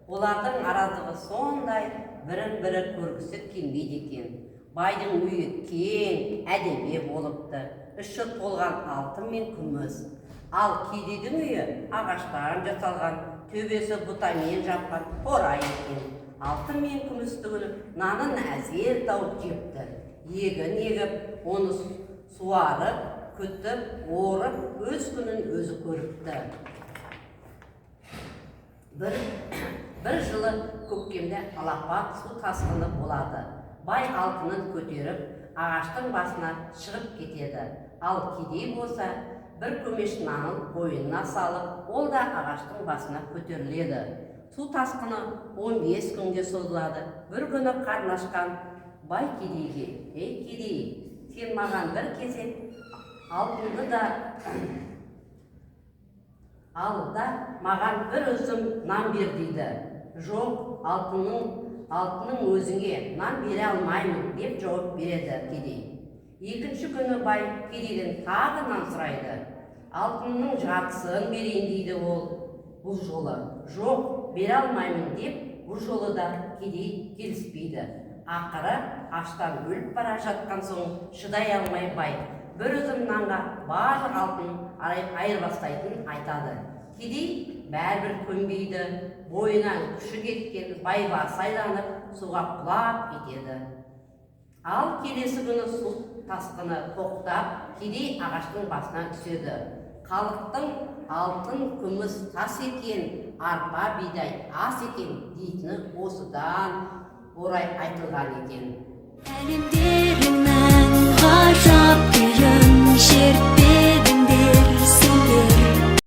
Олардың араздығы сондай, бірін-бірі көргісі келмейді екен. Байдың үйі кең, әдемі болыпты, іші толған алтын мен күміс. Ал кедейдің үйі ағаштан жасалған, төбесі бұтамен жапқан қора екен. Алтын мен күміс түгілі нанын әзер тауып жепті. Егін егіп, оны суарып, күтіп, орып, өз күнін өзі көріпті. Бір жылы көктемде алапат су тасқыны болады. Бай алтынын көтеріп, ағаштың басына шығып кетеді. Ал кедей болса, бір көмеш нанын бойына салып, ол да ағаштың басына көтеріледі. Су тасқыны 15 күнге созылады. Бір күні қарнашқан бай кедейге: «Ей кедей, сен маған бір кесек алтынды да ал да маған бір үзім нан бер» дейді. «Жоқ, алтынның өзіңе нан бере алмаймын» деп жауап береді кедей. Екінші күні бай кедейден тағы нан сұрайды. «Алтынның жартысын берейін» дейді ол бұл жолы. «Жоқ, бере алмаймын» деп бұл жолы да кедей келіспейді. Ақыры аштан өліп бара жатқан соң шыдай алмай бай бір үзім нанға барлық алтын айырбастайтынын айтады. Кедей бәрібір көнбейді. Бойынан күші кеткен байға сайланып, суға құлап кетеді. Ал келесі күні су тасқыны тоқтап, кедей ағаштың басына түседі. Халықтың алтын, күміс тас екен, арпа, бидай ас екен дейтіні осыдан орай айтылған екен.